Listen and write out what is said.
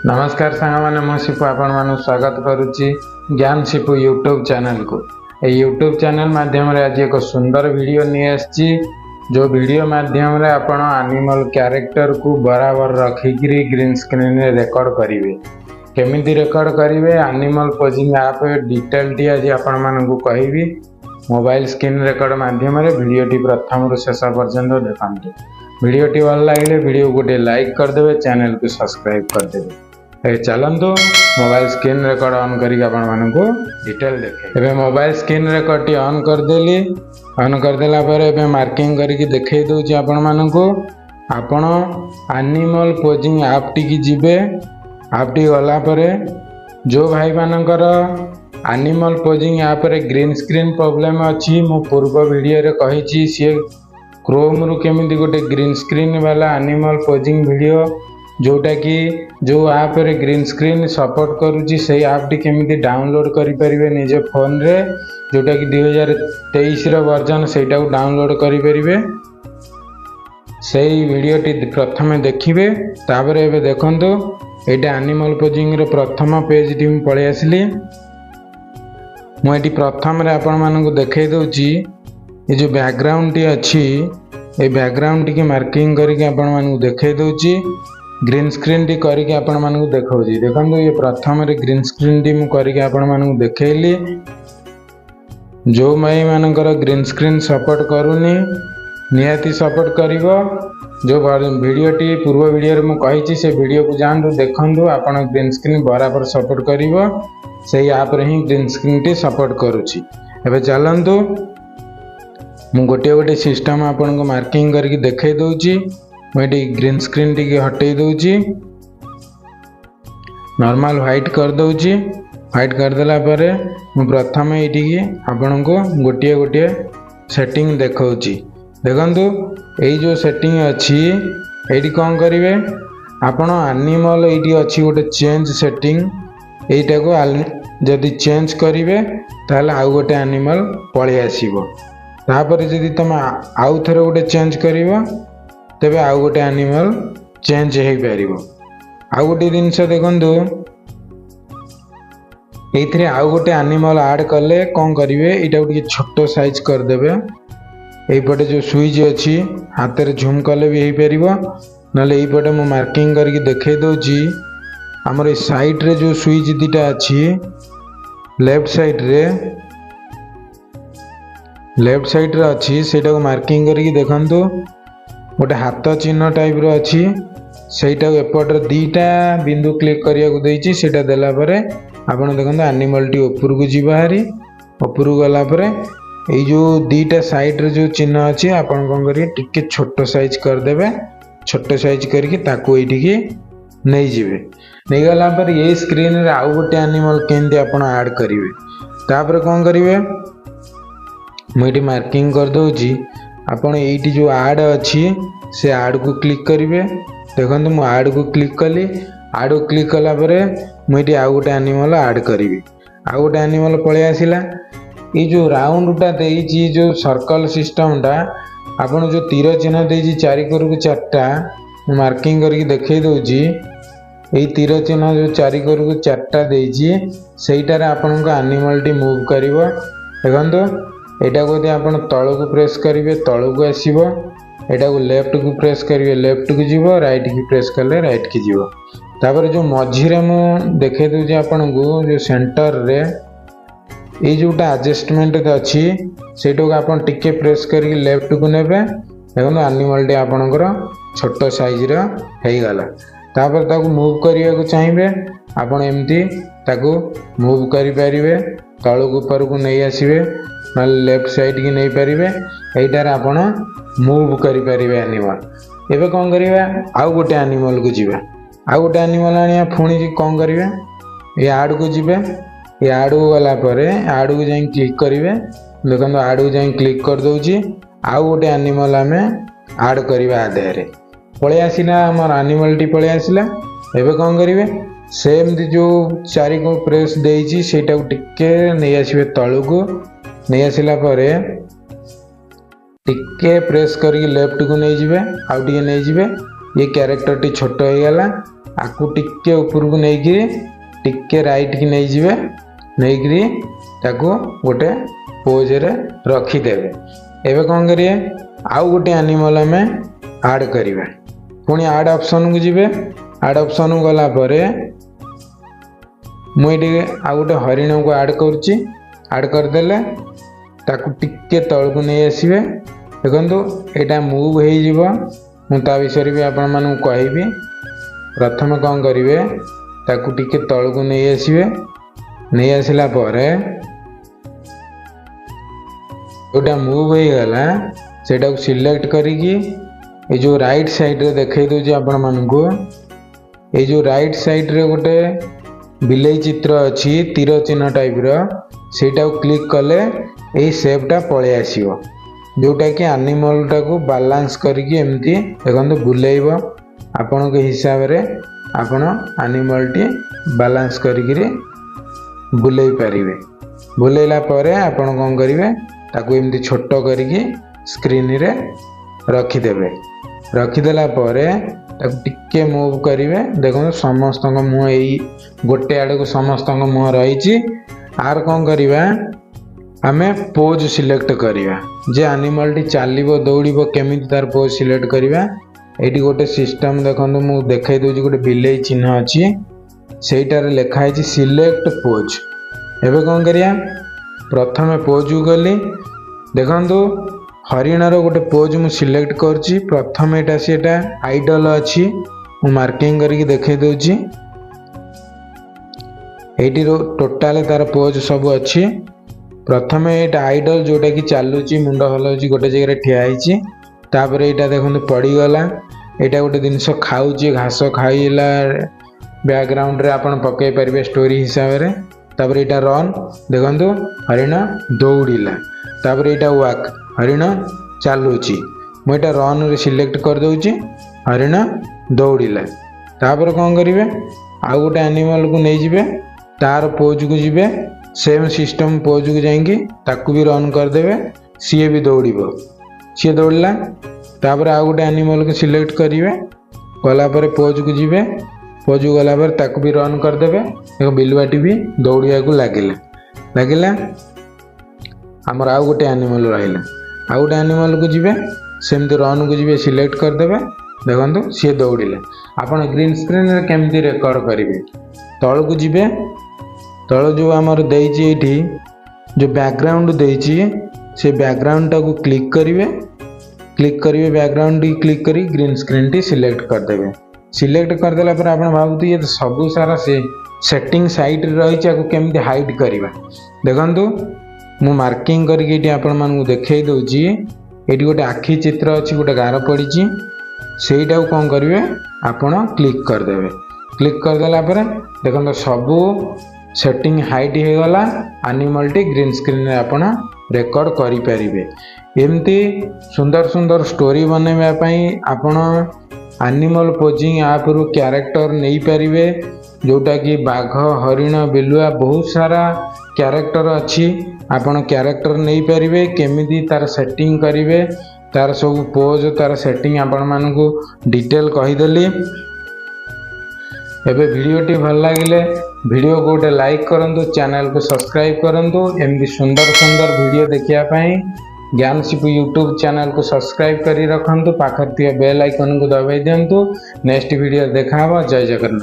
नमस्कार सांग मैंने शिपू आपण स्वागत करुच्ची ज्ञान शिपू यूट्यूब चैनल को। यूट्यूब चैनल माध्यम आज एक सुंदर वीडियो नहीं आसी जो वीडियो माध्यम रे आपण एनिमल कैरेक्टर को बराबर रखिकी ग्रीन स्क्रीन रे रिकॉर्ड करेंगे। केमिति रिकॉर्ड करेंगे animal posing app detail T आज आपण मानकु कहबी। मोबाइल स्क्रीन रिकॉर्ड माध्यम रे वीडियो टी प्रथम रु शेष पर्यंत देखंतु। वीडियो टी भल लगे वीडियो गोटे लाइक करदे, चैनल को सब्सक्राइब करदे। चलतु मोबाइल स्क्रीन रिकॉर्ड ऑन करके डिटेल देखे। एबे मोबाइल स्क्रीन रिकॉर्ड टी ऑन करदेली। ऑन करदेला परे एबे मार्किंग करके देखै दउची आपण मानकु। आपण एनिमल पोजिंग ऐप टी की जिबे। ऐप टी गला परे जो भाई मानकर एनिमल पोजिंग ऐप रे ग्रीन स्क्रीन प्रॉब्लम अछि, मो पूर्व वीडियो रे कहिछि सी क्रोम रु केमिति गोटे ग्रीन स्क्रीन वाला एनिमल पोजिंग वीडियो जोटा कि जो ऐप रे ग्रीन स्क्रीन सपोर्ट करुच्ची से ऐप टी केमिति डाउनलोड करि परिबे निज फोन रे, जोटा कि 2023 रो वर्जन सेटा को डाउनलोड करि परिबे। सेही वीडियो टी प्रथमे देखिबे। तापर एबे देखंतु एटा एनिमल पोजिंग रो प्रथम पेज टी पळे आसली। मु एटी प्रथम रे आपण मानकु देखै दउची ए जो बैकग्राउंड टी अछि, ए बैकग्राउंड टी के मार्किंग करके आपण मानकु देखै दउची। ग्रीन स्क्रीन टी करके आपण मानकु देखौची। देखंतु ये प्रथम रे ग्रीन स्क्रीन टी मु करके आपण मानकु देखैली। जो माई मानकर ग्रीन स्क्रीन सपोर्ट करूनी निहाती सपोर्ट करिवो। जो वीडियो टी पूर्व वीडियो रे मु कहिची से वीडियो को जानतु देखंतु आपण ग्रीन स्क्रीन बराबर सपोर्ट करिवो। सेही ऐप रे ही ग्रीन स्क्रीन टी सपोर्ट करूची। एबे चलंतु मु गोटे गोटे सिस्टम आपण को मार्किंग करके देखै दउची। मैं ग्रीन स्क्रीन टी हटे दूची, नॉर्मल व्हाइट कर दूची। व्हाइट कर देला परे मु प्रथम ये आपण को गोटे गोटे सेटिंग देखौची। देखंतु एई जो सेटिंग अछि एडी कोन करिवे आपण एनिमल एडी अछि गोटे चेंज सेटिंग। एटा को जदी चेंज करिवे ताले आउ गोटे एनिमल पळे आसीबो। तापर जदी तुम आउ थरे गोटे चेंज करिवो तेबे आउ गोटे एनिमल चेंज हो पारिबो। आउ गोटे जिनस देखंतु एथिरे आउ गोटे एनिमल ऐड कले कोन करिवे एटा गोटे छोट साइज कर देबे। एई पटे जो स्विच अछि हाथ रे झूम कले भी हो पारिबो, नले एई पटे मु मार्किंग करके देखै दउची। हमर ए साइड रे जो स्विच दिटा अछि लेफ्ट साइड रे अछि सेटा को मार्किंग करके देखंतु गोटे हाथ चिन्ह टाइप रो अछि। सेटा एपटर दीटा बिंदु क्लिक करिया को देइछि। सेटा देला परे आपण देखंतु एनिमल टी ऊपर को जीवा हारी। ऊपर गला परे ए जो दीटा साइड रे जो चिन्ह अछि आपण कोन करिए टिके छोट साइज कर देबे। छोट साइज करके ताको एठी की नै जिवे। नै गला पर ए स्क्रीन रे आउ गोटे एनिमल केंदी आपण ऐड करिवे। तापर कोन करिवे मु एठी मार्किंग कर दउची। आपण एठी जो ऐड अछि से ऐड को क्लिक करिवे। देखंतु मु ऐड को क्लिक कली। ऐड को क्लिक कला परे मु एठी आ गोटे एनिमल ऐड करिवे। आ गोटे एनिमल पळे आसिला। ए जो राउंड टा देइची जो सर्कल सिस्टम टा आपण जो तीर चिन्ह देइची चारि कर को चारटा मार्किंग करके देखै दउची। ए तीर चिन्ह जो चारि कर को चारटा देइची सेइटा रे आपण को एनिमल टी मूव करिवो। देखंतु एटा को आपण तळ को प्रेस करिवे तळ को आसीबो। एटा को लेफ्ट को प्रेस करिवे लेफ्ट को जीवो। राइट की प्रेस करले राइट की जीवो। तापर जो मझी रे मु देखै दउ जे आपण को जो सेंटर रे ए जोटा एडजस्टमेंट अछि सेटो को आपण टिके प्रेस करके लेफ्ट को नेबे। देखो एनिमल टी आपणकर छोट साइज रो हेई गला। तापर ताको मूव करिया को चाहिबे आपण एम्ति ताको मूव करि परिबे। तळ को ऊपर को नै आसीबे, ना लेफ्ट साइड की नहीं पारिबे। एइटार आपण मूव करि परिबे एनिमल। एबे कोन करिवे आउ गोटे एनिमल को जिबे। आउ गोटे एनिमल आनिया पुणी कोन करिवे ए ऐड को जिबे। ए ऐड को गला परे ऐड को जाई क्लिक करिवे। देखंतु ऐड को जाई क्लिक कर दउची। आउ गोटे एनिमल आमे ऐड करिवे। आधेरे पळे आसिला हमर एनिमल टी पळे आसिला। एबे कोन करिवे सेम जो चारि को प्रेस देइची सेटा को टिके नै आसीबे तळ को। नहीं आसिला परे टिके प्रेस करके लेफ्ट को नहीं जिबे। आउ टिके नहीं जिबे। ये कैरेक्टर टी छोट हो गला। आकु टिके ऊपर को नहीं टिके राइट की नहीं जिवे नहीं ताकू गोटे पोज रे रखिदेवे। एबे कौन करिए आउ गोटे एनिमल आम ऐड करिवे पुणी ऐड ऑप्शन को जिवे ऐड ऑप्शन को गला परे मुझे आउ गोटे हरिण को ऐड करुच्ची ऐड करदेले ताकू टिके तल को नहीं आसवे देखो यहाँ मूव हो मुझा विषय भी आपण मानू कहबी। प्रथम कौन करेंगे ताकू टिके तल को नहीं आसवे नहीं आसला परे जोटा मूव हो गला सेटा को सिलेक्ट करिकी ये जो राइट साइड रे देखे दूची आपण मानू ये जो राइट साइड रे गोटे बिलेई चित्र अच्छी तीर चिन्ह टाइप रो सेटा को क्लिक कले यही शेपटा पळे आसीबो जोटा कि एनिमल टा को बैलेंस करके एमती देखो बुलेब आपण के हिसाब रे आपण एनिमल टी बैलेंस करके बुले पारिबे। बुलेला परे आपण कौन करिवे ताकू एमती छोट करके स्क्रीन रे रखिदेवे। रखिदेला परे ताकू टिके मूव करिवे देखो समस्त मुँह यही गोटे आड़ को समस्त मुँह रही आर कौन करिवा आमे पोज सिलेक्ट करिवा जे एनिमल टी चलिबो दौड़िबो केमिति तार पोज सिलेक्ट करिवा। एटी गोटे सिस्टम देखंतु मु देखाई दोजी गोटे बिलेई चिन्ह अछि सेटार लिखा है सिलेक्ट पोज। एबे कौन करिया प्रथम पोज को गली देखंतु हरिणार गोटे पोज मु सिलेक्ट करछि प्रथम एटा सेटा आइडल अछि मु मार्किंग करके देखाई दोजी एटी टोटाल तार पोज सब अछि। प्रथम एटा आइडल जोटा कि चलुची मुंड हलाउची गोटे जगह ठिया होईची तापर एटा देखो पड़गला एटा गोटे जिनस खाऊची घास खाइला बैकग्राउंड रे आपण पकई पारे स्टोरी हिसाब रे। तापर एटा रन देखो हरिण दौड़िला तापर एटा वाक हरिण चलुची मुझे रन रे सिलेक्ट कर दउची हरिण दौड़िला। तापर कौन करिवे आउ गोटे एनिमल को नहीं जिवे तार पोज को जिवे सेम सिस्टम पोज को जाएंगे ताकू भी रन करदेवे सी भी दौड़िबो सी दौड़ला तापर आउ गोटे एनिमल को सिलेक्ट करिवे गला पर पोज को जिवे पोज को गला पर ताकू भी रन करदेवे देखो बिलुआटी भी दौड़िया को लागिला आमर आउ गोटे एनिमल रहिला आउ गोटे एनिमल को जिवे सेमती रन को जिवे सिलेक्ट करदेवे देखो सी दौड़िले। आपण ग्रीन स्क्रीन रे केमती रेकॉर्ड करिवे तल को जिवे तल जो आमर देइची एठी जो बैकग्राउंड देइची से बैकग्राउंड टा को क्लिक करिवे बैकग्राउंड क्लिक करी ग्रीन स्क्रीन टी सिलेक्ट करदेवे। सिलेक्ट करदेला पर आपण भाबुती ये सब सारा से सेटिंग साइट रही को केमती हाइड करिवा देखंतु मु मार्किंग करके एठी आपण मानू देखाई दउची एठी गोटे आखी चित्र अछि गोटे गार पड़ीची सेटा को कौन करिवे आपण क्लिक करदेवे। क्लिक करदेला पर देखंतु सबू सेटिंग हाइट हो गला एनिमल टी ग्रीन स्क्रीन रे आपण रेकॉर्ड करि परिबे। एमती सुंदर सुंदर स्टोरी बनैबा पई आपण एनिमल पोजिंग ऐप रु कैरेक्टर नहीं पारिबे जोटा कि बाघ हरिण बिलुआ बहुत सारा कैरेक्टर अच्छी आपण कैरेक्टर नहीं पारिबे केमिति तार सेटिंग करिवे तार सब पोज तार सेटिंग आपण मानकू डिटेल कहीदेली। एबे वीडियोटी भल लगिले वीडियो को गोटे लाइक करंतु चैनल को सब्सक्राइब करंतु एमती सुंदर सुंदर वीडियो देखिया पाई ज्ञानशिप यूट्यूब चैनल को सब्सक्राइब करी रखंतु पाखर बेल आइकन को दबाई दिंतु नेक्स्ट वीडियो देखा जय जगन्नाथ।